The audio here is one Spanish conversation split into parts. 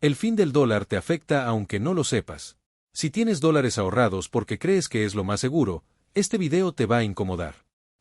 El fin del dólar te afecta aunque no lo sepas. Si tienes dólares ahorrados porque crees que es lo más seguro, este video te va a incomodar.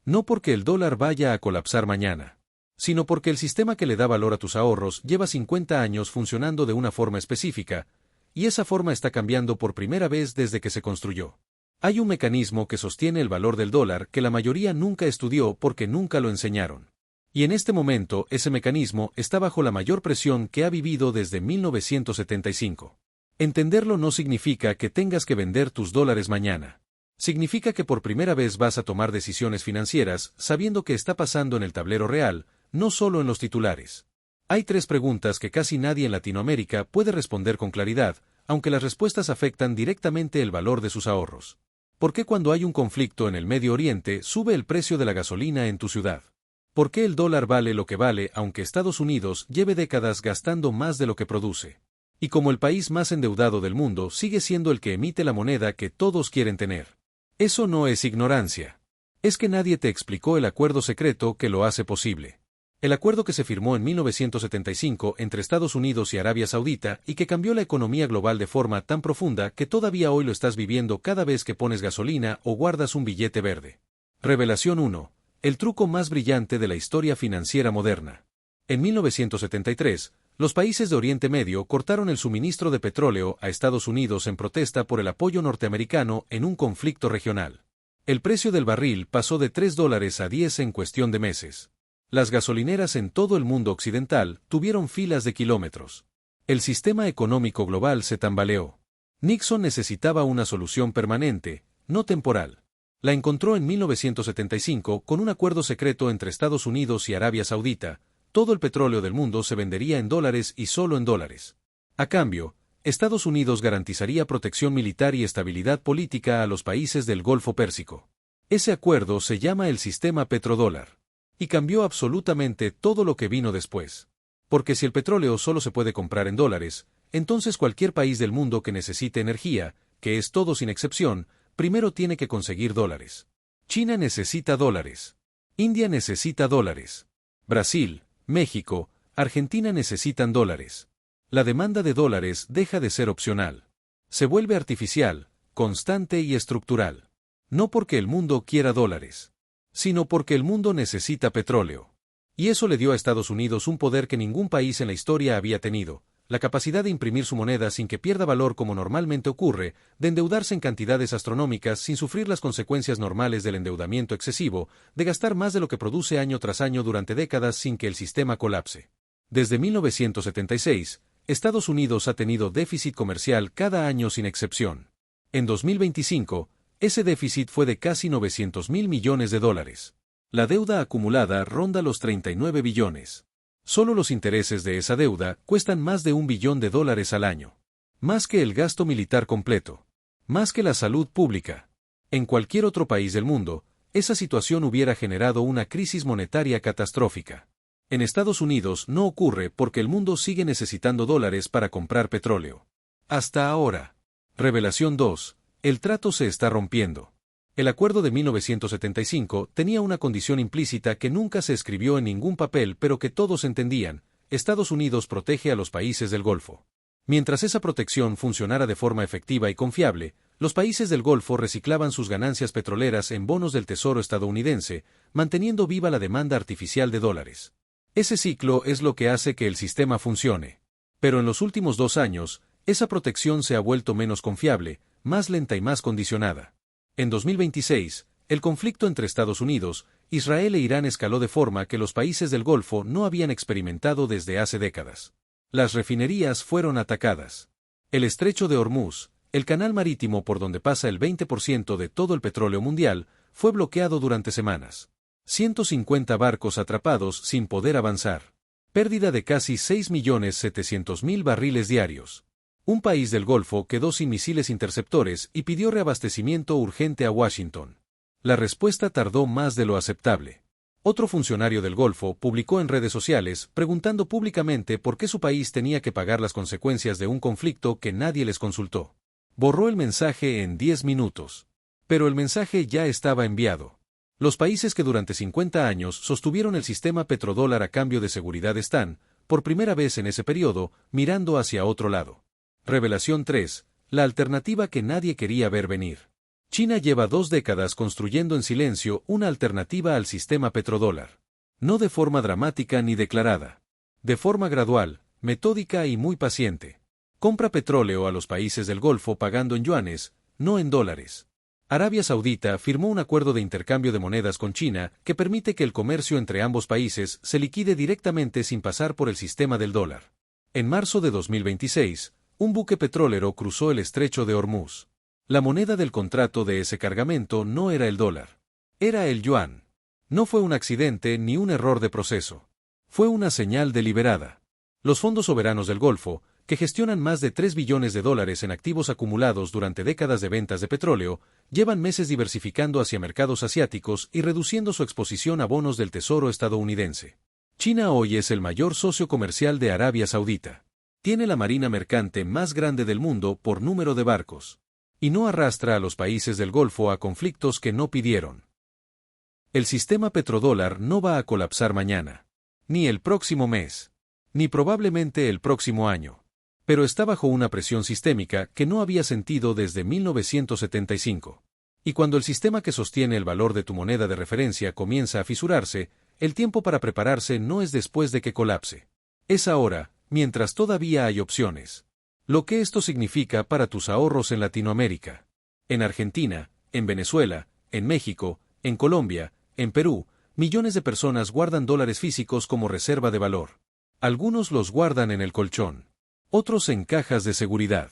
No porque el dólar vaya a colapsar mañana, sino porque el sistema que le da valor a tus ahorros lleva 50 años funcionando de una forma específica, y esa forma está cambiando por primera vez desde que se construyó. Hay un mecanismo que sostiene el valor del dólar que la mayoría nunca estudió porque nunca lo enseñaron. Y en este momento ese mecanismo está bajo la mayor presión que ha vivido desde 1975. Entenderlo no significa que tengas que vender tus dólares mañana. Significa que por primera vez vas a tomar decisiones financieras sabiendo que está pasando en el tablero real, no solo en los titulares. Hay 3 preguntas que casi nadie en Latinoamérica puede responder con claridad, aunque las respuestas afectan directamente el valor de sus ahorros. ¿Por qué cuando hay un conflicto en el Medio Oriente sube el precio de la gasolina en tu ciudad? ¿Por qué el dólar vale lo que vale aunque Estados Unidos lleve décadas gastando más de lo que produce? Y como el país más endeudado del mundo sigue siendo el que emite la moneda que todos quieren tener. Eso no es ignorancia. Es que nadie te explicó el acuerdo secreto que lo hace posible. El acuerdo que se firmó en 1975 entre Estados Unidos y Arabia Saudita y que cambió la economía global de forma tan profunda que todavía hoy lo estás viviendo cada vez que pones gasolina o guardas un billete verde. Revelación 1. El truco más brillante de la historia financiera moderna. En 1973, los países de Oriente Medio cortaron el suministro de petróleo a Estados Unidos en protesta por el apoyo norteamericano en un conflicto regional. El precio del barril pasó de $3 a 10 en cuestión de meses. Las gasolineras en todo el mundo occidental tuvieron filas de kilómetros. El sistema económico global se tambaleó. Nixon necesitaba una solución permanente, no temporal. La encontró en 1975 con un acuerdo secreto entre Estados Unidos y Arabia Saudita. Todo el petróleo del mundo se vendería en dólares y solo en dólares. A cambio, Estados Unidos garantizaría protección militar y estabilidad política a los países del Golfo Pérsico. Ese acuerdo se llama el sistema petrodólar. Y cambió absolutamente todo lo que vino después. Porque si el petróleo solo se puede comprar en dólares, entonces cualquier país del mundo que necesite energía, que es todo sin excepción, primero tiene que conseguir dólares. China necesita dólares. India necesita dólares. Brasil, México, Argentina necesitan dólares. La demanda de dólares deja de ser opcional. Se vuelve artificial, constante y estructural. No porque el mundo quiera dólares, sino porque el mundo necesita petróleo. Y eso le dio a Estados Unidos un poder que ningún país en la historia había tenido, la capacidad de imprimir su moneda sin que pierda valor como normalmente ocurre, de endeudarse en cantidades astronómicas sin sufrir las consecuencias normales del endeudamiento excesivo, de gastar más de lo que produce año tras año durante décadas sin que el sistema colapse. Desde 1976, Estados Unidos ha tenido déficit comercial cada año sin excepción. En 2025, ese déficit fue de casi $900.000 millones. La deuda acumulada ronda los 39 billones. Solo los intereses de esa deuda cuestan más de $1 billón al año. Más que el gasto militar completo. Más que la salud pública. En cualquier otro país del mundo, esa situación hubiera generado una crisis monetaria catastrófica. En Estados Unidos no ocurre porque el mundo sigue necesitando dólares para comprar petróleo. Hasta ahora. Revelación 2. El trato se está rompiendo. El acuerdo de 1975 tenía una condición implícita que nunca se escribió en ningún papel pero que todos entendían: Estados Unidos protege a los países del Golfo. Mientras esa protección funcionara de forma efectiva y confiable, los países del Golfo reciclaban sus ganancias petroleras en bonos del Tesoro estadounidense, manteniendo viva la demanda artificial de dólares. Ese ciclo es lo que hace que el sistema funcione. Pero en los últimos 2 años, esa protección se ha vuelto menos confiable, más lenta y más condicionada. En 2026, el conflicto entre Estados Unidos, Israel e Irán escaló de forma que los países del Golfo no habían experimentado desde hace décadas. Las refinerías fueron atacadas. El estrecho de Hormuz, el canal marítimo por donde pasa el 20% de todo el petróleo mundial, fue bloqueado durante semanas. 150 barcos atrapados sin poder avanzar. Pérdida de casi 6.700.000 barriles diarios. Un país del Golfo quedó sin misiles interceptores y pidió reabastecimiento urgente a Washington. La respuesta tardó más de lo aceptable. Otro funcionario del Golfo publicó en redes sociales preguntando públicamente por qué su país tenía que pagar las consecuencias de un conflicto que nadie les consultó. Borró el mensaje en 10 minutos. Pero el mensaje ya estaba enviado. Los países que durante 50 años sostuvieron el sistema petrodólar a cambio de seguridad están, por primera vez en ese periodo, mirando hacia otro lado. Revelación 3. La alternativa que nadie quería ver venir. China lleva 2 décadas construyendo en silencio una alternativa al sistema petrodólar. No de forma dramática ni declarada. De forma gradual, metódica y muy paciente. Compra petróleo a los países del Golfo pagando en yuanes, no en dólares. Arabia Saudita firmó un acuerdo de intercambio de monedas con China que permite que el comercio entre ambos países se liquide directamente sin pasar por el sistema del dólar. En marzo de 2026, un buque petrolero cruzó el estrecho de Hormuz. La moneda del contrato de ese cargamento no era el dólar. Era el yuan. No fue un accidente ni un error de proceso. Fue una señal deliberada. Los fondos soberanos del Golfo, que gestionan más de 3 billones de dólares en activos acumulados durante décadas de ventas de petróleo, llevan meses diversificando hacia mercados asiáticos y reduciendo su exposición a bonos del Tesoro estadounidense. China hoy es el mayor socio comercial de Arabia Saudita. Tiene la marina mercante más grande del mundo por número de barcos. Y no arrastra a los países del Golfo a conflictos que no pidieron. El sistema petrodólar no va a colapsar mañana. Ni el próximo mes. Ni probablemente el próximo año. Pero está bajo una presión sistémica que no había sentido desde 1975. Y cuando el sistema que sostiene el valor de tu moneda de referencia comienza a fisurarse, el tiempo para prepararse no es después de que colapse. Es ahora, mientras todavía hay opciones. Lo que esto significa para tus ahorros en Latinoamérica. En Argentina, en Venezuela, en México, en Colombia, en Perú, millones de personas guardan dólares físicos como reserva de valor. Algunos los guardan en el colchón. Otros en cajas de seguridad.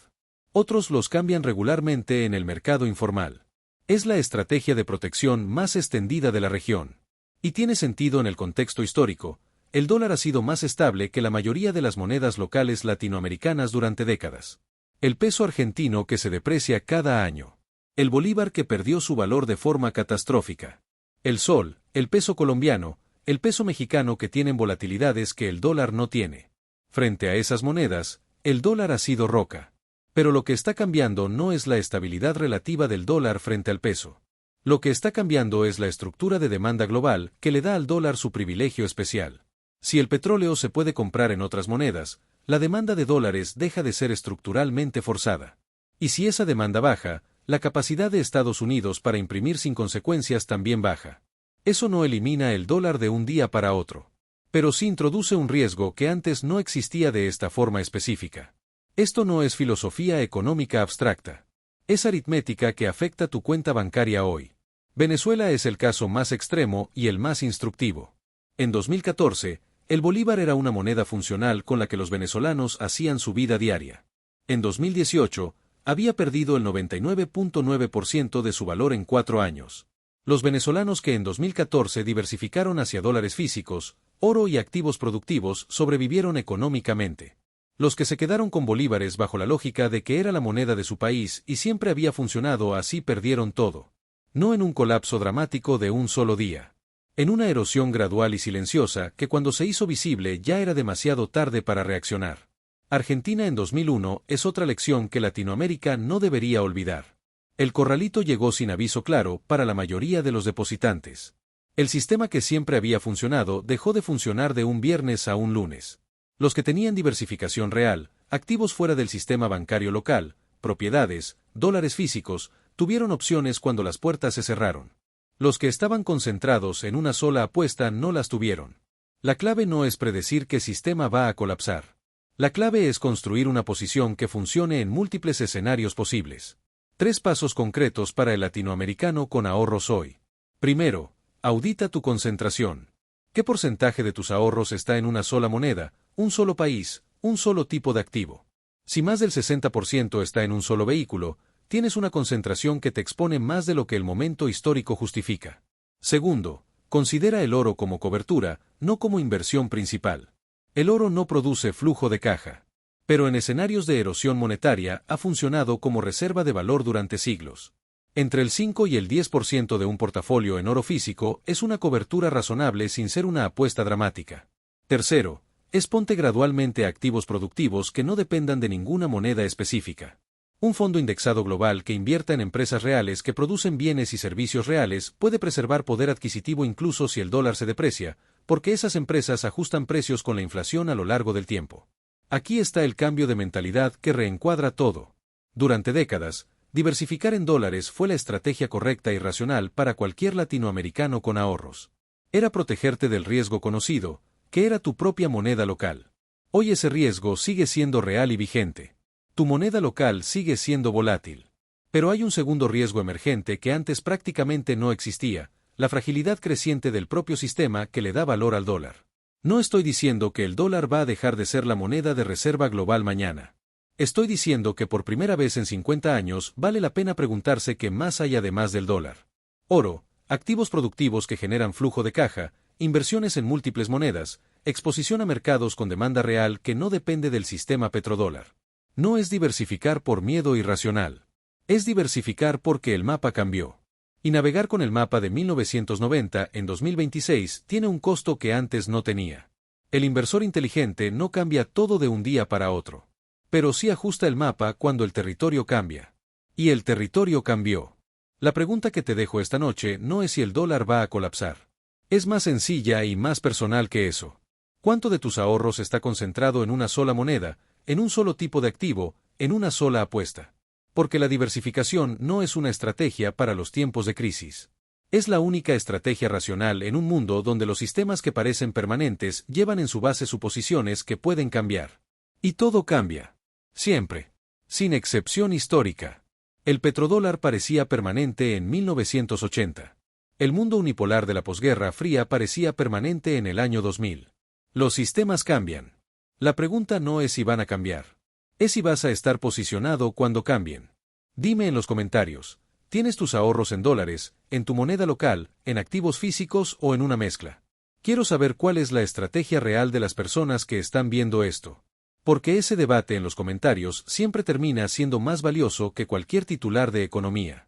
Otros los cambian regularmente en el mercado informal. Es la estrategia de protección más extendida de la región. Y tiene sentido en el contexto histórico. El dólar ha sido más estable que la mayoría de las monedas locales latinoamericanas durante décadas. El peso argentino que se deprecia cada año. El bolívar que perdió su valor de forma catastrófica. El sol, el peso colombiano, el peso mexicano que tienen volatilidades que el dólar no tiene. Frente a esas monedas, el dólar ha sido roca. Pero lo que está cambiando no es la estabilidad relativa del dólar frente al peso. Lo que está cambiando es la estructura de demanda global que le da al dólar su privilegio especial. Si el petróleo se puede comprar en otras monedas, la demanda de dólares deja de ser estructuralmente forzada. Y si esa demanda baja, la capacidad de Estados Unidos para imprimir sin consecuencias también baja. Eso no elimina el dólar de un día para otro. Pero sí introduce un riesgo que antes no existía de esta forma específica. Esto no es filosofía económica abstracta. Es aritmética que afecta tu cuenta bancaria hoy. Venezuela es el caso más extremo y el más instructivo. En 2014, el bolívar era una moneda funcional con la que los venezolanos hacían su vida diaria. En 2018, había perdido el 99.9% de su valor en 4 años. Los venezolanos que en 2014 diversificaron hacia dólares físicos, oro y activos productivos sobrevivieron económicamente. Los que se quedaron con bolívares bajo la lógica de que era la moneda de su país y siempre había funcionado así perdieron todo. No en un colapso dramático de un solo día. En una erosión gradual y silenciosa que cuando se hizo visible ya era demasiado tarde para reaccionar. Argentina en 2001 es otra lección que Latinoamérica no debería olvidar. El corralito llegó sin aviso claro para la mayoría de los depositantes. El sistema que siempre había funcionado dejó de funcionar de un viernes a un lunes. Los que tenían diversificación real, activos fuera del sistema bancario local, propiedades, dólares físicos, tuvieron opciones cuando las puertas se cerraron. Los que estaban concentrados en una sola apuesta no las tuvieron. La clave no es predecir qué sistema va a colapsar. La clave es construir una posición que funcione en múltiples escenarios posibles. 3 pasos concretos para el latinoamericano con ahorros hoy. Primero, audita tu concentración. ¿Qué porcentaje de tus ahorros está en una sola moneda, un solo país, un solo tipo de activo? Si más del 60% está en un solo vehículo, tienes una concentración que te expone más de lo que el momento histórico justifica. Segundo, considera el oro como cobertura, no como inversión principal. El oro no produce flujo de caja. Pero en escenarios de erosión monetaria ha funcionado como reserva de valor durante siglos. Entre el 5 y el 10% de un portafolio en oro físico es una cobertura razonable sin ser una apuesta dramática. Tercero, exponte gradualmente a activos productivos que no dependan de ninguna moneda específica. Un fondo indexado global que invierta en empresas reales que producen bienes y servicios reales puede preservar poder adquisitivo incluso si el dólar se deprecia, porque esas empresas ajustan precios con la inflación a lo largo del tiempo. Aquí está el cambio de mentalidad que reencuadra todo. Durante décadas, diversificar en dólares fue la estrategia correcta y racional para cualquier latinoamericano con ahorros. Era protegerte del riesgo conocido, que era tu propia moneda local. Hoy ese riesgo sigue siendo real y vigente. Tu moneda local sigue siendo volátil. Pero hay un segundo riesgo emergente que antes prácticamente no existía, la fragilidad creciente del propio sistema que le da valor al dólar. No estoy diciendo que el dólar va a dejar de ser la moneda de reserva global mañana. Estoy diciendo que por primera vez en 50 años vale la pena preguntarse qué más hay además del dólar. Oro, activos productivos que generan flujo de caja, inversiones en múltiples monedas, exposición a mercados con demanda real que no depende del sistema petrodólar. No es diversificar por miedo irracional. Es diversificar porque el mapa cambió. Y navegar con el mapa de 1990 en 2026 tiene un costo que antes no tenía. El inversor inteligente no cambia todo de un día para otro. Pero sí ajusta el mapa cuando el territorio cambia. Y el territorio cambió. La pregunta que te dejo esta noche no es si el dólar va a colapsar. Es más sencilla y más personal que eso. ¿Cuánto de tus ahorros está concentrado en una sola moneda, en un solo tipo de activo, en una sola apuesta? Porque la diversificación no es una estrategia para los tiempos de crisis. Es la única estrategia racional en un mundo donde los sistemas que parecen permanentes llevan en su base suposiciones que pueden cambiar. Y todo cambia. Siempre. Sin excepción histórica. El petrodólar parecía permanente en 1980. El mundo unipolar de la posguerra fría parecía permanente en el año 2000. Los sistemas cambian. La pregunta no es si van a cambiar. Es si vas a estar posicionado cuando cambien. Dime en los comentarios, ¿tienes tus ahorros en dólares, en tu moneda local, en activos físicos o en una mezcla? Quiero saber cuál es la estrategia real de las personas que están viendo esto. Porque ese debate en los comentarios siempre termina siendo más valioso que cualquier titular de economía.